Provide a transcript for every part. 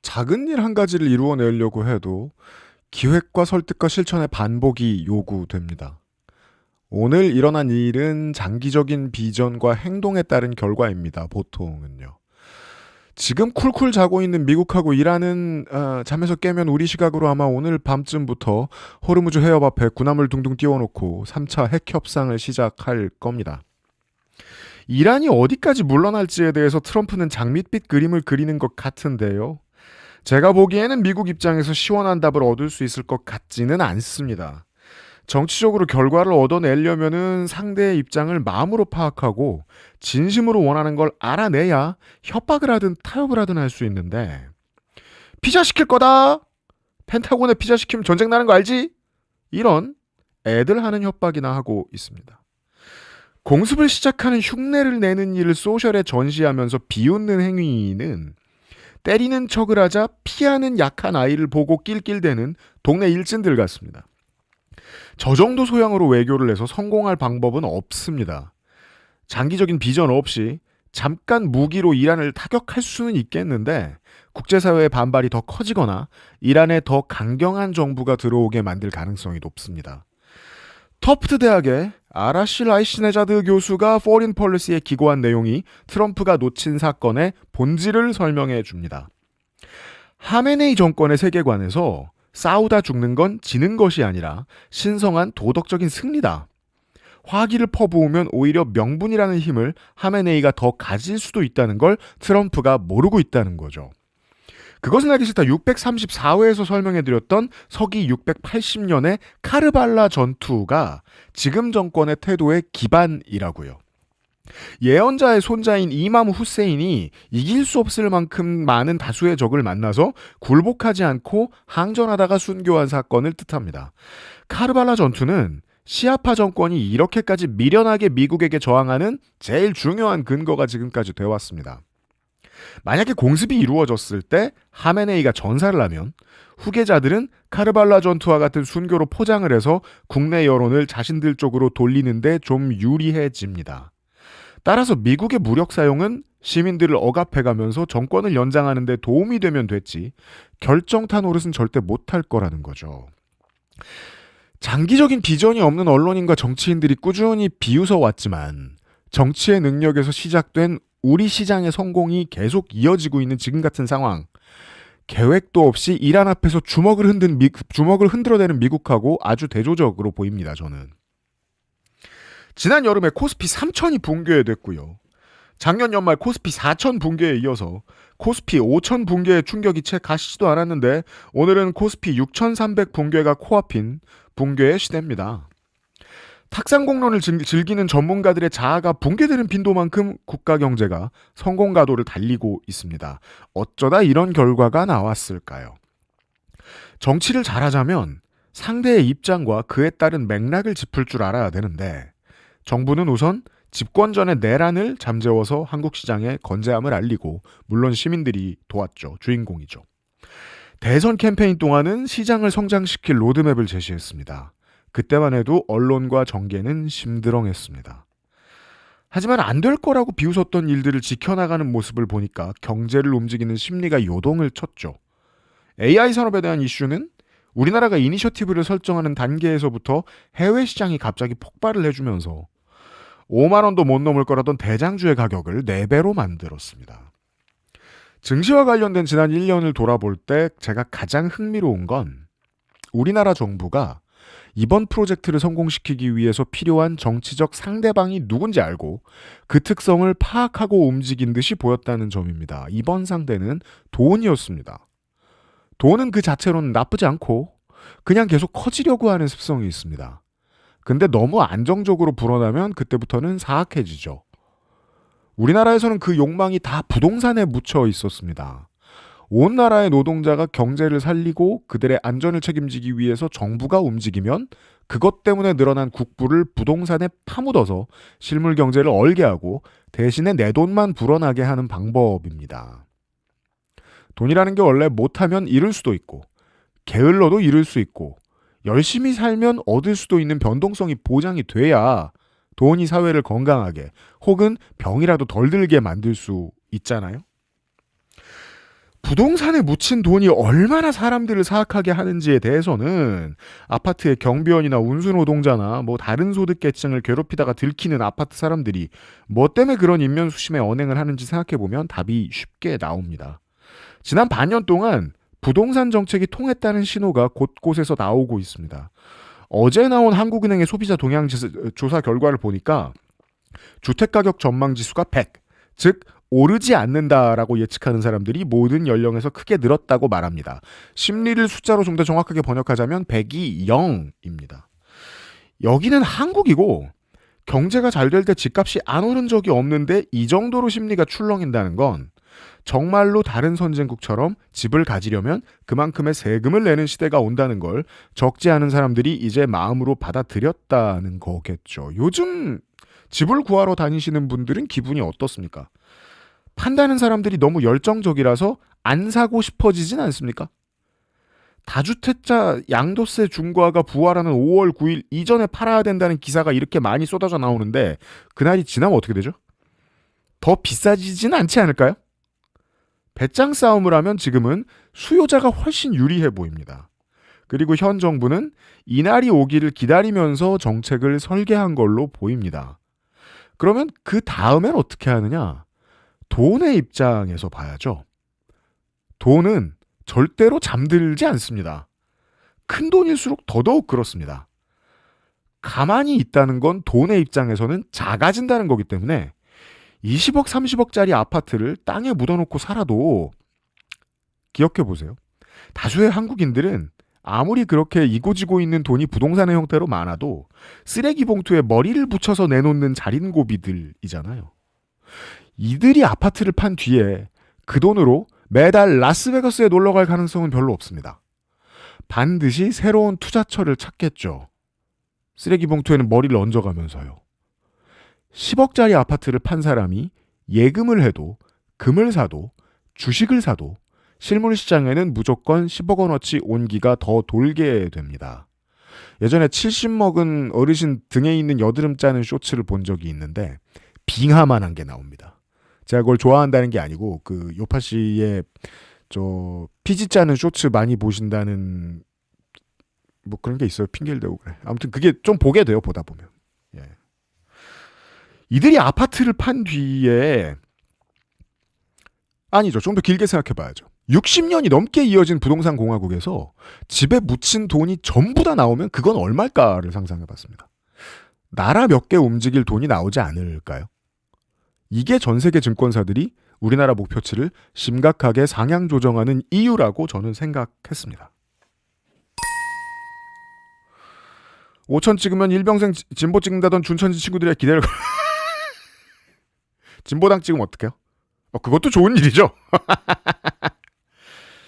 작은 일 한 가지를 이루어내려고 해도 기획과 설득과 실천의 반복이 요구됩니다. 오늘 일어난 일은 장기적인 비전과 행동에 따른 결과입니다. 보통은요. 지금 쿨쿨 자고 있는 미국하고 이란은 잠에서 깨면 우리 시각으로 아마 오늘 밤쯤부터 호르무즈 해협 앞에 군함을 둥둥 띄워놓고 3차 핵 협상을 시작할 겁니다. 이란이 어디까지 물러날지에 대해서 트럼프는 장밋빛 그림을 그리는 것 같은데요. 제가 보기에는 미국 입장에서 시원한 답을 얻을 수 있을 것 같지는 않습니다. 정치적으로 결과를 얻어내려면은 상대의 입장을 마음으로 파악하고 진심으로 원하는 걸 알아내야 협박을 하든 타협을 하든 할 수 있는데 피자 시킬 거다. 펜타곤에 피자 시키면 전쟁 나는 거 알지? 이런 애들 하는 협박이나 하고 있습니다. 공습을 시작하는 흉내를 내는 일을 소셜에 전시하면서 비웃는 행위는 때리는 척을 하자 피하는 약한 아이를 보고 낄낄대는 동네 일진들 같습니다. 저 정도 소양으로 외교를 해서 성공할 방법은 없습니다. 장기적인 비전 없이 잠깐 무기로 이란을 타격할 수는 있겠는데 국제사회의 반발이 더 커지거나 이란에 더 강경한 정부가 들어오게 만들 가능성이 높습니다. 터프트 대학의 아라시 라이시네자드 교수가 포린 폴리시에 기고한 내용이 트럼프가 놓친 사건의 본질을 설명해 줍니다. 하메네이 정권의 세계관에서 싸우다 죽는 건 지는 것이 아니라 신성한 도덕적인 승리다. 화기를 퍼부으면 오히려 명분이라는 힘을 하메네이가 더 가질 수도 있다는 걸 트럼프가 모르고 있다는 거죠. 그것은 알기 싫다 634회에서 설명해드렸던 서기 680년의 카르발라 전투가 지금 정권의 태도의 기반이라고요. 예언자의 손자인 이맘 후세인이 이길 수 없을 만큼 많은 다수의 적을 만나서 굴복하지 않고 항전하다가 순교한 사건을 뜻합니다. 카르발라 전투는 시아파 정권이 이렇게까지 미련하게 미국에게 저항하는 제일 중요한 근거가 지금까지 되어왔습니다. 만약에 공습이 이루어졌을 때 하메네이가 전사를 하면 후계자들은 카르발라 전투와 같은 순교로 포장을 해서 국내 여론을 자신들 쪽으로 돌리는데 좀 유리해집니다. 따라서 미국의 무력 사용은 시민들을 억압해가면서 정권을 연장하는 데 도움이 되면 됐지 결정타 노릇은 절대 못할 거라는 거죠. 장기적인 비전이 없는 언론인과 정치인들이 꾸준히 비웃어 왔지만 정치의 능력에서 시작된 우리 시장의 성공이 계속 이어지고 있는 지금 같은 상황, 계획도 없이 이란 앞에서 주먹을 흔들어대는 미국하고 아주 대조적으로 보입니다. 저는. 지난 여름에 코스피 3,000이 붕괴됐고요. 작년 연말 코스피 4,000 붕괴에 이어서 코스피 5,000 붕괴의 충격이 채 가시지도 않았는데 오늘은 코스피 6,300 붕괴가 코앞인 붕괴의 시대입니다. 탁상공론을 즐기는 전문가들의 자아가 붕괴되는 빈도만큼 국가 경제가 성공 가도를 달리고 있습니다. 어쩌다 이런 결과가 나왔을까요? 정치를 잘하자면 상대의 입장과 그에 따른 맥락을 짚을 줄 알아야 되는데 정부는 우선 집권전의 내란을 잠재워서 한국 시장에 건재함을 알리고 물론 시민들이 도왔죠. 주인공이죠. 대선 캠페인 동안은 시장을 성장시킬 로드맵을 제시했습니다. 그때만 해도 언론과 정계는 심드렁했습니다. 하지만 안 될 거라고 비웃었던 일들을 지켜나가는 모습을 보니까 경제를 움직이는 심리가 요동을 쳤죠. AI 산업에 대한 이슈는 우리나라가 이니셔티브를 설정하는 단계에서부터 해외 시장이 갑자기 폭발을 해주면서 5만 원도 못 넘을 거라던 대장주의 가격을 4배로 만들었습니다. 증시와 관련된 지난 1년을 돌아볼 때 제가 가장 흥미로운 건 우리나라 정부가 이번 프로젝트를 성공시키기 위해서 필요한 정치적 상대방이 누군지 알고 그 특성을 파악하고 움직인 듯이 보였다는 점입니다. 이번 상대는 돈이었습니다. 돈은 그 자체로는 나쁘지 않고 그냥 계속 커지려고 하는 습성이 있습니다. 근데 너무 안정적으로 불어나면 그때부터는 사악해지죠. 우리나라에서는 그 욕망이 다 부동산에 묻혀 있었습니다. 온 나라의 노동자가 경제를 살리고 그들의 안전을 책임지기 위해서 정부가 움직이면 그것 때문에 늘어난 국부를 부동산에 파묻어서 실물 경제를 얼게 하고 대신에 내 돈만 불어나게 하는 방법입니다. 돈이라는 게 원래 못하면 잃을 수도 있고 게을러도 잃을 수 있고 열심히 살면 얻을 수도 있는 변동성이 보장이 돼야 돈이 사회를 건강하게 혹은 병이라도 덜 들게 만들 수 있잖아요. 부동산에 묻힌 돈이 얼마나 사람들을 사악하게 하는지에 대해서는 아파트의 경비원이나 운수노동자나 뭐 다른 소득계층을 괴롭히다가 들키는 아파트 사람들이 뭐 때문에 그런 인면수심에 언행을 하는지 생각해보면 답이 쉽게 나옵니다. 지난 반년 동안 부동산 정책이 통했다는 신호가 곳곳에서 나오고 있습니다. 어제 나온 한국은행의 소비자 동향 조사 결과를 보니까 주택가격 전망지수가 100, 즉 오르지 않는다라고 예측하는 사람들이 모든 연령에서 크게 늘었다고 말합니다. 심리를 숫자로 좀 더 정확하게 번역하자면 100이 0입니다. 여기는 한국이고 경제가 잘 될 때 집값이 안 오른 적이 없는데 이 정도로 심리가 출렁인다는 건 정말로 다른 선진국처럼 집을 가지려면 그만큼의 세금을 내는 시대가 온다는 걸 적지 않은 사람들이 이제 마음으로 받아들였다는 거겠죠. 요즘 집을 구하러 다니시는 분들은 기분이 어떻습니까? 판다는 사람들이 너무 열정적이라서 안 사고 싶어지진 않습니까? 다주택자 양도세 중과가 부활하는 5월 9일 이전에 팔아야 된다는 기사가 이렇게 많이 쏟아져 나오는데 그날이 지나면 어떻게 되죠? 더 비싸지진 않지 않을까요? 배짱 싸움을 하면 지금은 수요자가 훨씬 유리해 보입니다. 그리고 현 정부는 이날이 오기를 기다리면서 정책을 설계한 걸로 보입니다. 그러면 그 다음엔 어떻게 하느냐? 돈의 입장에서 봐야죠. 돈은 절대로 잠들지 않습니다. 큰 돈일수록 더더욱 그렇습니다. 가만히 있다는 건 돈의 입장에서는 작아진다는 거기 때문에 20억, 30억짜리 아파트를 땅에 묻어놓고 살아도 기억해보세요. 다수의 한국인들은 아무리 그렇게 이고지고 있는 돈이 부동산의 형태로 많아도 쓰레기 봉투에 머리를 붙여서 내놓는 자린고비들이잖아요. 이들이 아파트를 판 뒤에 그 돈으로 매달 라스베가스에 놀러갈 가능성은 별로 없습니다. 반드시 새로운 투자처를 찾겠죠. 쓰레기 봉투에는 머리를 얹어가면서요. 10억짜리 아파트를 판 사람이 예금을 해도 금을 사도 주식을 사도 실물 시장에는 무조건 10억 원어치 온기가 더 돌게 됩니다. 예전에 70 먹은 어르신 등에 있는 여드름 짜는 쇼츠를 본 적이 있는데 빙하만한 게 나옵니다. 제가 그걸 좋아한다는 게 아니고 그 요파 씨의 저 피지 짜는 쇼츠 많이 보신다는 뭐 그런 게 있어요. 핑계를 대고 그래. 아무튼 그게 좀 보게 돼요. 보다 보면. 예. 이들이 아파트를 판 뒤에 아니죠. 좀 더 길게 생각해 봐야죠. 60년이 넘게 이어진 부동산 공화국에서 집에 묻힌 돈이 전부 다 나오면 그건 얼마일까를 상상해 봤습니다. 나라 몇 개 움직일 돈이 나오지 않을까요? 이게 전 세계 증권사들이 우리나라 목표치를 심각하게 상향 조정하는 이유라고 저는 생각했습니다. 5천 찍으면 일병생 진보 찍는다던 준천지 친구들의 기대를 진보당 찍으면 어떡해요? 그것도 좋은 일이죠.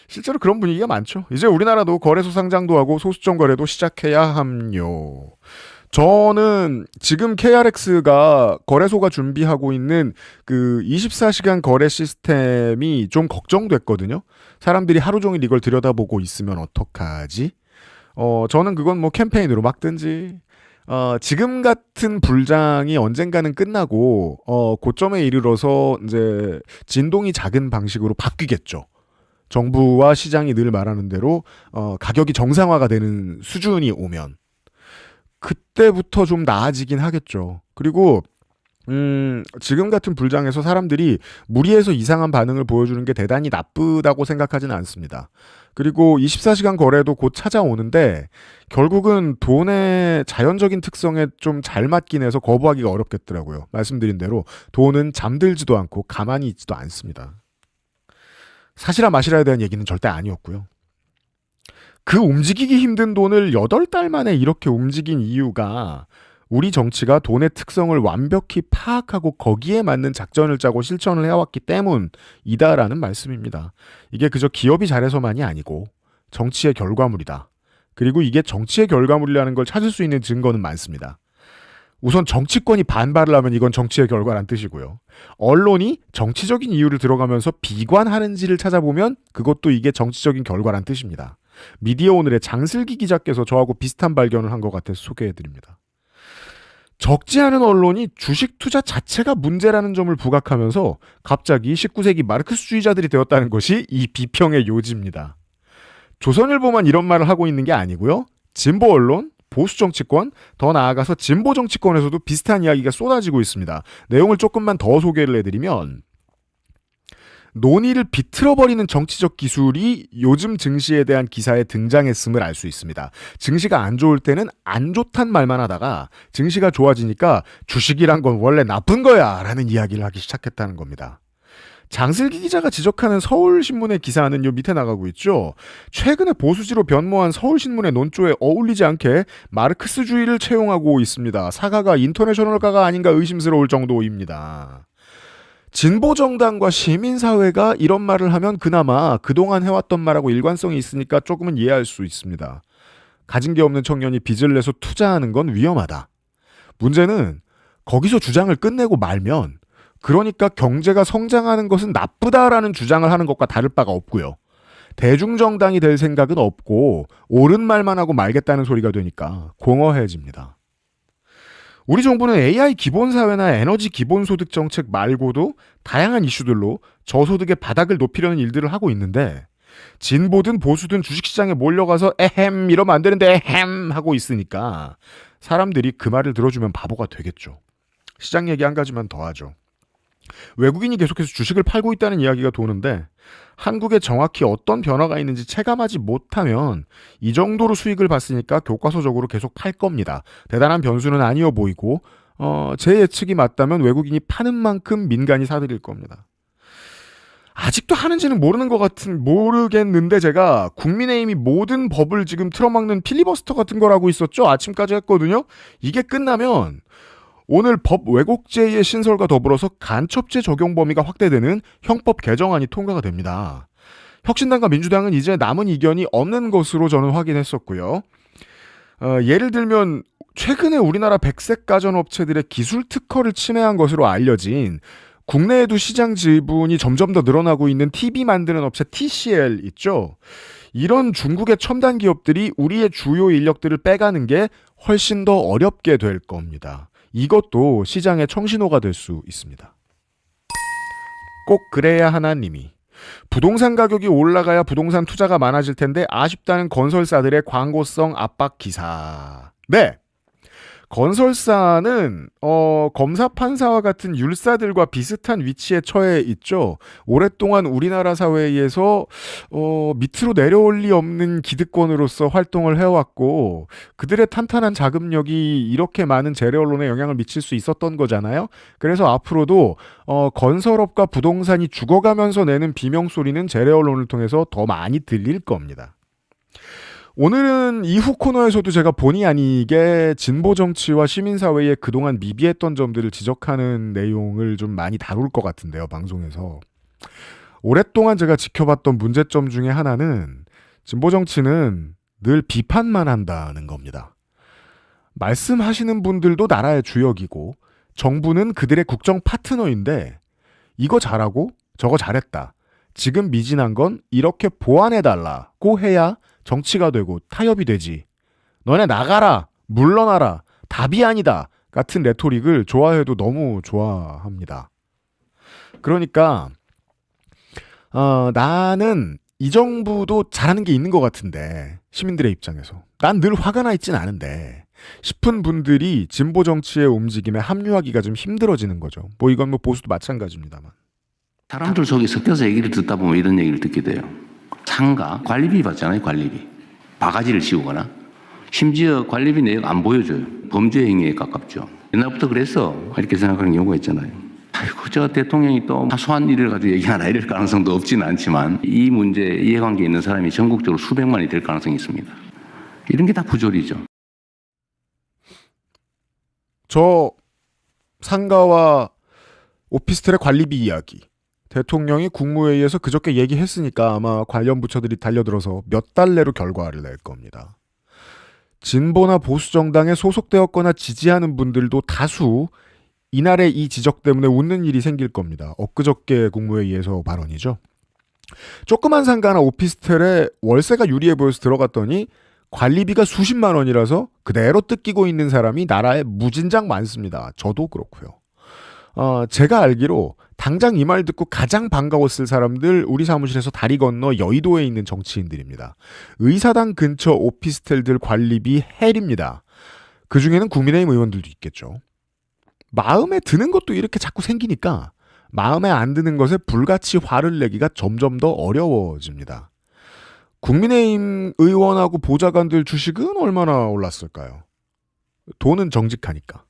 실제로 그런 분위기가 많죠. 이제 우리나라도 거래소 상장도 하고 소수점 거래도 시작해야 함요. 저는 지금 KRX가 거래소가 준비하고 있는 그 24시간 거래 시스템이 좀 걱정됐거든요. 사람들이 하루 종일 이걸 들여다보고 있으면 어떡하지? 저는 그건 뭐 캠페인으로 막든지, 지금 같은 불장이 언젠가는 끝나고, 고점에 이르러서 이제 진동이 작은 방식으로 바뀌겠죠. 정부와 시장이 늘 말하는 대로, 가격이 정상화가 되는 수준이 오면. 그때부터 좀 나아지긴 하겠죠. 그리고 지금 같은 불장에서 사람들이 무리해서 이상한 반응을 보여주는 게 대단히 나쁘다고 생각하지는 않습니다. 그리고 24시간 거래도 곧 찾아오는데 결국은 돈의 자연적인 특성에 좀 잘 맞긴 해서 거부하기가 어렵겠더라고요. 말씀드린 대로 돈은 잠들지도 않고 가만히 있지도 않습니다. 사실아 마시라에 대한 얘기는 절대 아니었고요. 그 움직이기 힘든 돈을 8달 만에 이렇게 움직인 이유가 우리 정치가 돈의 특성을 완벽히 파악하고 거기에 맞는 작전을 짜고 실천을 해왔기 때문이다라는 말씀입니다. 이게 그저 기업이 잘해서만이 아니고 정치의 결과물이다. 그리고 이게 정치의 결과물이라는 걸 찾을 수 있는 증거는 많습니다. 우선 정치권이 반발을 하면 이건 정치의 결과란 뜻이고요. 언론이 정치적인 이유를 들어가면서 비관하는지를 찾아보면 그것도 이게 정치적인 결과란 뜻입니다. 미디어 오늘의 장슬기 기자께서 저하고 비슷한 발견을 한 것 같아서 소개해드립니다. 적지 않은 언론이 주식 투자 자체가 문제라는 점을 부각하면서 갑자기 19세기 마르크스주의자들이 되었다는 것이 이 비평의 요지입니다. 조선일보만 이런 말을 하고 있는 게 아니고요. 진보 언론, 보수 정치권, 더 나아가서 진보 정치권에서도 비슷한 이야기가 쏟아지고 있습니다. 내용을 조금만 더 소개를 해드리면 논의를 비틀어버리는 정치적 기술이 요즘 증시에 대한 기사에 등장했음을 알 수 있습니다. 증시가 안 좋을 때는 안 좋단 말만 하다가 증시가 좋아지니까 주식이란 건 원래 나쁜 거야 라는 이야기를 하기 시작했다는 겁니다. 장슬기 기자가 지적하는 서울신문의 기사는 요 밑에 나가고 있죠. 최근에 보수지로 변모한 서울신문의 논조에 어울리지 않게 마르크스주의를 채용하고 있습니다. 사가가 인터내셔널가가 아닌가 의심스러울 정도입니다. 진보정당과 시민사회가 이런 말을 하면 그나마 그동안 해왔던 말하고 일관성이 있으니까 조금은 이해할 수 있습니다. 가진 게 없는 청년이 빚을 내서 투자하는 건 위험하다. 문제는 거기서 주장을 끝내고 말면 그러니까 경제가 성장하는 것은 나쁘다라는 주장을 하는 것과 다를 바가 없고요. 대중정당이 될 생각은 없고 옳은 말만 하고 말겠다는 소리가 되니까 공허해집니다. 우리 정부는 AI 기본사회나 에너지 기본소득 정책 말고도 다양한 이슈들로 저소득의 바닥을 높이려는 일들을 하고 있는데 진보든 보수든 주식시장에 몰려가서 에헴 이러면 안 되는데 에헴 하고 있으니까 사람들이 그 말을 들어주면 바보가 되겠죠. 시장 얘기 한 가지만 더 하죠. 외국인이 계속해서 주식을 팔고 있다는 이야기가 도는데 한국에 정확히 어떤 변화가 있는지 체감하지 못하면 이 정도로 수익을 봤으니까 교과서적으로 계속 팔 겁니다. 대단한 변수는 아니어 보이고 제 예측이 맞다면 외국인이 파는 만큼 민간이 사들일 겁니다. 아직도 하는지는 모르겠는데 제가 국민의힘이 모든 법을 지금 틀어막는 필리버스터 같은 거라고 있었죠. 아침까지 했거든요. 이게 끝나면 오늘 법 왜곡죄의 신설과 더불어서 간첩죄 적용 범위가 확대되는 형법 개정안이 통과가 됩니다. 혁신당과 민주당은 이제 남은 이견이 없는 것으로 저는 확인했었고요. 예를 들면 최근에 우리나라 백색 가전업체들의 기술 특허를 침해한 것으로 알려진 국내에도 시장 지분이 점점 더 늘어나고 있는 TV 만드는 업체 TCL 있죠. 이런 중국의 첨단 기업들이 우리의 주요 인력들을 빼가는 게 훨씬 더 어렵게 될 겁니다. 이것도 시장의 청신호가 될 수 있습니다. 꼭 그래야 하나님이 부동산 가격이 올라가야 부동산 투자가 많아질 텐데 아쉽다는 건설사들의 광고성 압박 기사. 네. 건설사는 검사 판사와 같은 율사들과 비슷한 위치에 처해 있죠. 오랫동안 우리나라 사회에서 밑으로 내려올 리 없는 기득권으로서 활동을 해왔고 그들의 탄탄한 자금력이 이렇게 많은 재래 언론에 영향을 미칠 수 있었던 거잖아요. 그래서 앞으로도 건설업과 부동산이 죽어가면서 내는 비명소리는 재래 언론을 통해서 더 많이 들릴 겁니다. 오늘은 이후 코너에서도 제가 본의 아니게 진보 정치와 시민사회에 그동안 미비했던 점들을 지적하는 내용을 좀 많이 다룰 것 같은데요, 방송에서. 오랫동안 제가 지켜봤던 문제점 중에 하나는 진보 정치는 늘 비판만 한다는 겁니다. 말씀하시는 분들도 나라의 주역이고 정부는 그들의 국정 파트너인데 이거 잘하고 저거 잘했다. 지금 미진한 건 이렇게 보완해달라고 해야 정치가 되고 타협이 되지. 너네 나가라, 물러나라, 답이 아니다 같은 레토릭을 좋아해도 너무 좋아합니다. 그러니까 나는 이 정부도 잘하는 게 있는 것 같은데 시민들의 입장에서 난 늘 화가 나 있진 않은데 싶은 분들이 진보 정치의 움직임에 합류하기가 좀 힘들어지는 거죠. 뭐 이건 뭐 보수도 마찬가지입니다만. 사람들 속에 섞여서 얘기를 듣다 보면 이런 얘기를 듣게 돼요. 상가, 관리비 받잖아요, 관리비. 바가지를 씌우거나. 심지어 관리비 내역 안 보여줘요. 범죄 행위에 가깝죠. 옛날부터 그랬어. 이렇게 생각하는 경우가 있잖아요. 아이고, 저 대통령이 또 사소한 일을 가지고 얘기하나 이럴 가능성도 없지는 않지만 이 문제, 이해관계에 있는 사람이 전국적으로 수백만이 될 가능성이 있습니다. 이런 게 다 부조리죠. 저 상가와 오피스텔의 관리비 이야기. 대통령이 국무회의에서 그저께 얘기했으니까 아마 관련 부처들이 달려들어서 몇 달 내로 결과를 낼 겁니다. 진보나 보수정당에 소속되었거나 지지하는 분들도 다수 이날의 이 지적 때문에 웃는 일이 생길 겁니다. 엊그저께 국무회의에서 발언이죠. 조그만 상가나 오피스텔에 월세가 유리해 보여서 들어갔더니 관리비가 수십만 원이라서 그대로 뜯기고 있는 사람이 나라에 무진장 많습니다. 저도 그렇고요. 제가 알기로 당장 이 말 듣고 가장 반가웠을 사람들 우리 사무실에서 다리 건너 여의도에 있는 정치인들입니다. 의사당 근처 오피스텔들 관리비 헬입니다. 그중에는 국민의힘 의원들도 있겠죠. 마음에 드는 것도 이렇게 자꾸 생기니까 마음에 안 드는 것에 불같이 화를 내기가 점점 더 어려워집니다. 국민의힘 의원하고 보좌관들 주식은 얼마나 올랐을까요? 돈은 정직하니까.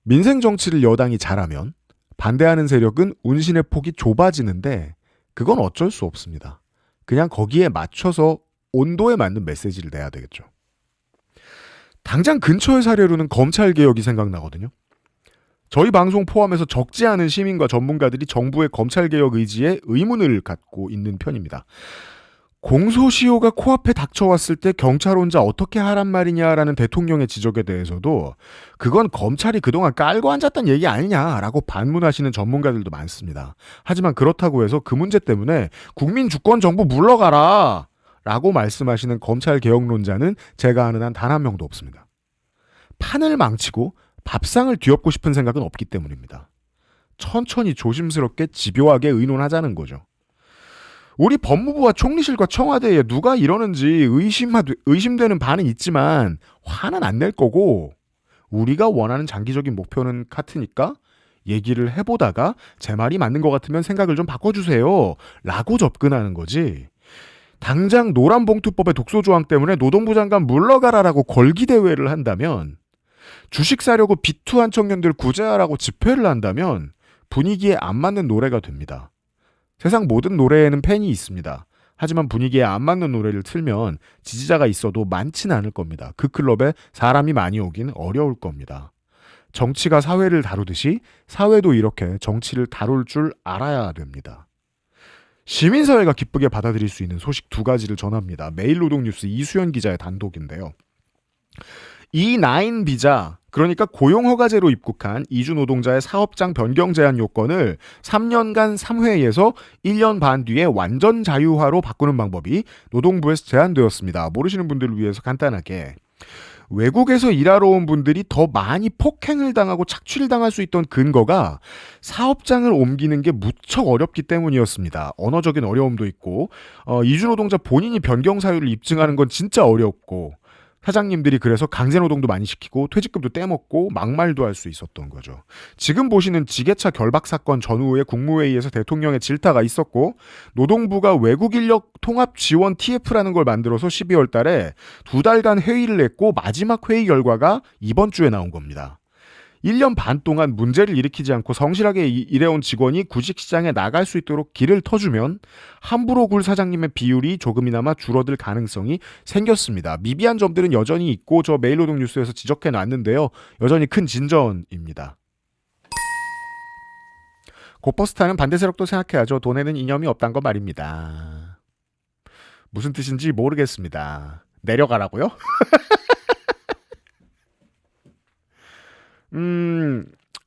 민생 정치를 여당이 잘하면 반대하는 세력은 운신의 폭이 좁아지는데 그건 어쩔 수 없습니다. 그냥 거기에 맞춰서 온도에 맞는 메시지를 내야 되겠죠. 당장 근처의 사례로는 검찰개혁이 생각나거든요. 저희 방송 포함해서 적지 않은 시민과 전문가들이 정부의 검찰개혁 의지에 의문을 갖고 있는 편입니다. 공소시효가 코앞에 닥쳐왔을 때 경찰 혼자 어떻게 하란 말이냐라는 대통령의 지적에 대해서도 그건 검찰이 그동안 깔고 앉았던 얘기 아니냐라고 반문하시는 전문가들도 많습니다. 하지만 그렇다고 해서 그 문제 때문에 국민 주권 정부 물러가라 라고 말씀하시는 검찰개혁론자는 제가 아는 한 단 한 명도 없습니다. 판을 망치고 밥상을 뒤엎고 싶은 생각은 없기 때문입니다. 천천히 조심스럽게 집요하게 의논하자는 거죠. 우리 법무부와 총리실과 청와대에 누가 이러는지 의심되는 바는 있지만 화는 안 낼 거고 우리가 원하는 장기적인 목표는 같으니까 얘기를 해보다가 제 말이 맞는 것 같으면 생각을 좀 바꿔주세요 라고 접근하는 거지. 당장 노란봉투법의 독소조항 때문에 노동부 장관 물러가라라고 걸기대회를 한다면 주식 사려고 비투한 청년들 구제하라고 집회를 한다면 분위기에 안 맞는 노래가 됩니다. 세상 모든 노래에는 팬이 있습니다. 하지만 분위기에 안 맞는 노래를 틀면 지지자가 있어도 많지는 않을 겁니다. 그 클럽에 사람이 많이 오긴 어려울 겁니다. 정치가 사회를 다루듯이 사회도 이렇게 정치를 다룰 줄 알아야 됩니다. 시민사회가 기쁘게 받아들일 수 있는 소식 두 가지를 전합니다. 매일노동뉴스 이수연 기자의 단독인데요. E9 비자, 그러니까 고용허가제로 입국한 이주노동자의 사업장 변경 제한 요건을 3년간 3회에서 1년 반 뒤에 완전 자유화로 바꾸는 방법이 노동부에서 제안되었습니다. 모르시는 분들을 위해서 간단하게. 외국에서 일하러 온 분들이 더 많이 폭행을 당하고 착취를 당할 수 있던 근거가 사업장을 옮기는 게 무척 어렵기 때문이었습니다. 언어적인 어려움도 있고 이주노동자 본인이 변경 사유를 입증하는 건 진짜 어렵고 사장님들이 그래서 강제노동도 많이 시키고 퇴직금도 떼먹고 막말도 할 수 있었던 거죠. 지금 보시는 지게차 결박 사건 전후에 국무회의에서 대통령의 질타가 있었고 노동부가 외국인력 통합 지원 TF라는 걸 만들어서 12월 달에 2달간 회의를 했고 마지막 회의 결과가 이번 주에 나온 겁니다. 1년 반 동안 문제를 일으키지 않고 성실하게 일해온 직원이 구직시장에 나갈 수 있도록 길을 터주면 함부로 굴 사장님의 비율이 조금이나마 줄어들 가능성이 생겼습니다. 미비한 점들은 여전히 있고 저 매일노동뉴스에서 지적해놨는데요. 여전히 큰 진전입니다. 곧버스 타는 반대 세력도 생각해야죠. 돈에는 이념이 없단 거 말입니다. 무슨 뜻인지 모르겠습니다. 내려가라고요?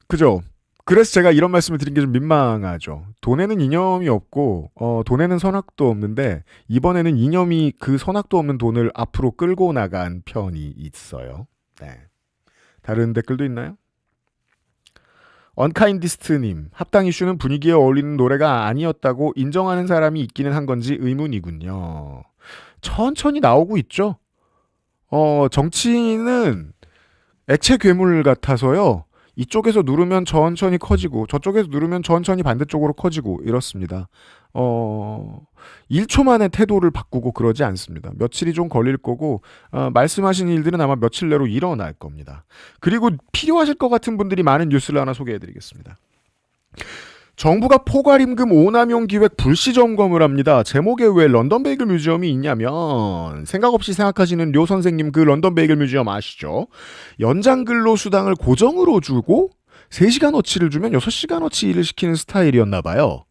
그죠. 그래서 제가 이런 말씀을 드린 게 좀 민망하죠. 돈에는 이념이 없고, 돈에는 선악도 없는데, 이번에는 이념이 그 선악도 없는 돈을 앞으로 끌고 나간 편이 있어요. 네. 다른 댓글도 있나요? 언카인디스트님, 합당 이슈는 분위기에 어울리는 노래가 아니었다고 인정하는 사람이 있기는 한 건지 의문이군요. 천천히 나오고 있죠? 정치는 액체 괴물 같아서요. 이쪽에서 누르면 천천히 커지고 저쪽에서 누르면 천천히 반대쪽으로 커지고 이렇습니다. 1초 만에 태도를 바꾸고 그러지 않습니다. 며칠이 좀 걸릴 거고 말씀하신 일들은 아마 며칠 내로 일어날 겁니다. 그리고 필요하실 것 같은 분들이 많은 뉴스를 하나 소개해드리겠습니다. 정부가 포괄임금 오남용 기획 불시 점검을 합니다. 제목에 왜 런던 베이글 뮤지엄이 있냐면 생각 없이 생각하시는 료 선생님 그 런던 베이글 뮤지엄 아시죠? 연장 근로 수당을 고정으로 주고 3시간어치를 주면 6시간어치 일을 시키는 스타일이었나 봐요.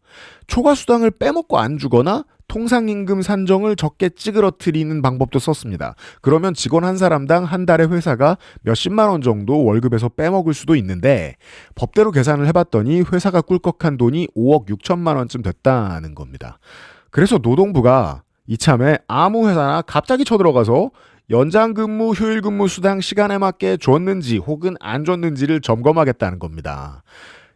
초과 수당을 빼먹고 안 주거나 통상임금 산정을 적게 찌그러뜨리는 방법도 썼습니다. 그러면 직원 한 사람당 한 달에 회사가 몇십만 원 정도 월급에서 빼먹을 수도 있는데 법대로 계산을 해봤더니 회사가 꿀꺽한 돈이 5억 6천만 원쯤 됐다는 겁니다. 그래서 노동부가 이참에 아무 회사나 갑자기 쳐들어가서 연장근무, 휴일근무 수당 시간에 맞게 줬는지 혹은 안 줬는지를 점검하겠다는 겁니다.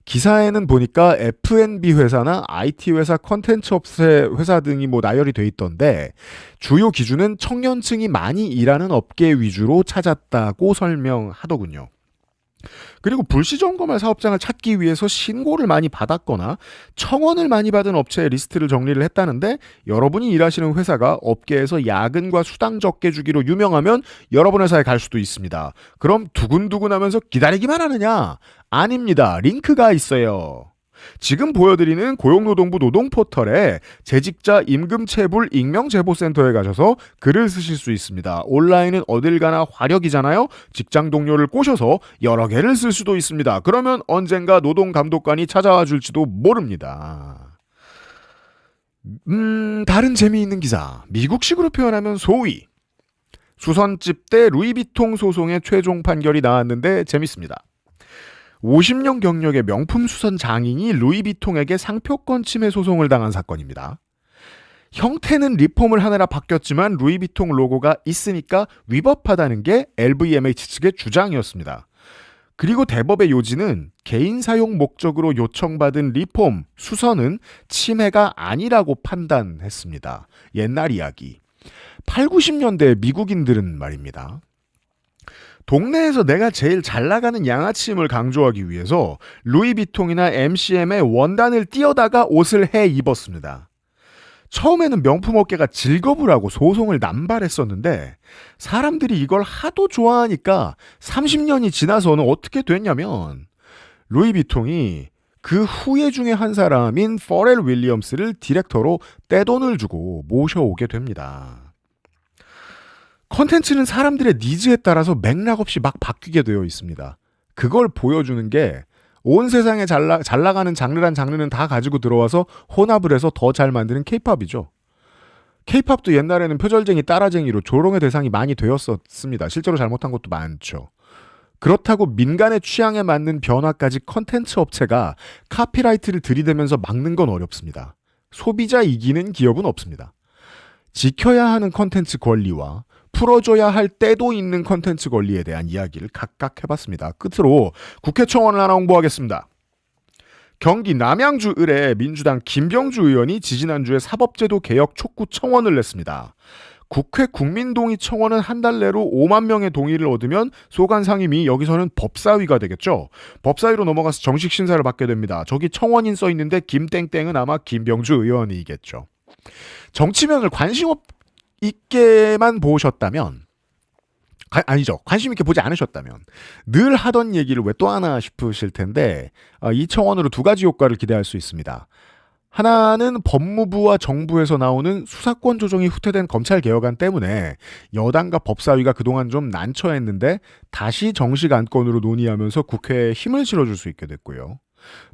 기사에는 보니까 F&B 회사나 IT 회사, 컨텐츠 업체 회사 등이 나열이 돼 있던데 주요 기준은 청년층이 많이 일하는 업계 위주로 찾았다고 설명하더군요. 그리고 불시점검할 사업장을 찾기 위해서 신고를 많이 받았거나 청원을 많이 받은 업체의 리스트를 정리를 했다는데 여러분이 일하시는 회사가 업계에서 야근과 수당 적게 주기로 유명하면 여러분 회사에 갈 수도 있습니다. 그럼 두근두근하면서 기다리기만 하느냐? 아닙니다. 링크가 있어요. 지금 보여드리는 고용노동부 노동포털에 재직자 임금체불 익명제보센터에 가셔서 글을 쓰실 수 있습니다. 온라인은 어딜 가나 화력이잖아요. 직장 동료를 꼬셔서 여러 개를 쓸 수도 있습니다. 그러면 언젠가 노동감독관이 찾아와 줄지도 모릅니다. 다른 재미있는 기사. 미국식으로 표현하면 소위 수선집 대 루이비통 소송의 최종 판결이 나왔는데 재밌습니다. 50년 경력의 명품 수선 장인이 루이비통에게 상표권 침해 소송을 당한 사건입니다. 형태는 리폼을 하느라 바뀌었지만 루이비통 로고가 있으니까 위법하다는 게 LVMH 측의 주장이었습니다. 그리고 대법의 요지는 개인 사용 목적으로 요청받은 리폼, 수선은 침해가 아니라고 판단했습니다. 옛날 이야기. 8, 90년대 미국인들은 말입니다. 동네에서 내가 제일 잘 나가는 양아침을 강조하기 위해서 루이비통이나 MCM의 원단을 띄어다가 옷을 해 입었습니다. 처음에는 명품업계가 질겁을 하고 소송을 남발했었는데 사람들이 이걸 하도 좋아하니까 30년이 지나서는 어떻게 됐냐면 루이비통이 그 후예 중에 한 사람인 퍼렐 윌리엄스를 디렉터로 떼돈을 주고 모셔오게 됩니다. 컨텐츠는 사람들의 니즈에 따라서 맥락 없이 막 바뀌게 되어 있습니다. 그걸 보여주는 게 온 세상에 잘 나가는 장르란 장르는 다 가지고 들어와서 혼합을 해서 더 잘 만드는 케이팝이죠. 케이팝도 옛날에는 표절쟁이 따라쟁이로 조롱의 대상이 많이 되었었습니다. 실제로 잘못한 것도 많죠. 그렇다고 민간의 취향에 맞는 변화까지 컨텐츠 업체가 카피라이트를 들이대면서 막는 건 어렵습니다. 소비자 이기는 기업은 없습니다. 지켜야 하는 컨텐츠 권리와 풀어줘야 할 때도 있는 컨텐츠 권리에 대한 이야기를 각각 해봤습니다. 끝으로 국회 청원을 하나 홍보하겠습니다. 경기 남양주 을의 민주당 김병주 의원이 지지난주에 사법제도 개혁 촉구 청원을 냈습니다. 국회 국민동의 청원은 한 달 내로 5만 명의 동의를 얻으면 소관 상임위, 여기서는 법사위가 되겠죠. 법사위로 넘어가서 정식 심사를 받게 됩니다. 저기 청원인 써있는데 김땡땡은 아마 김병주 의원이겠죠. 정치면을 관심 있게만 보셨다면 아니죠. 관심 있게 보지 않으셨다면 늘 하던 얘기를 왜 또 하나 싶으실 텐데 이 청원으로 두 가지 효과를 기대할 수 있습니다. 하나는 법무부와 정부에서 나오는 수사권 조정이 후퇴된 검찰개혁안 때문에 여당과 법사위가 그동안 좀 난처했는데 다시 정식 안건으로 논의하면서 국회에 힘을 실어줄 수 있게 됐고요.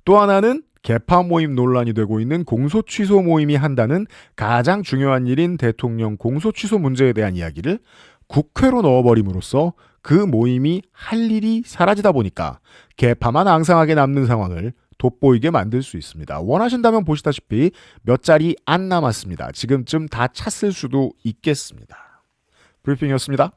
또 하나는 개파 모임 논란이 되고 있는 공소취소 모임이 한다는 가장 중요한 일인 대통령 공소취소 문제에 대한 이야기를 국회로 넣어버림으로써 그 모임이 할 일이 사라지다 보니까 개파만 앙상하게 남는 상황을 돋보이게 만들 수 있습니다. 원하신다면 보시다시피 몇 자리 안 남았습니다. 지금쯤 다 찼을 수도 있겠습니다. 브리핑이었습니다.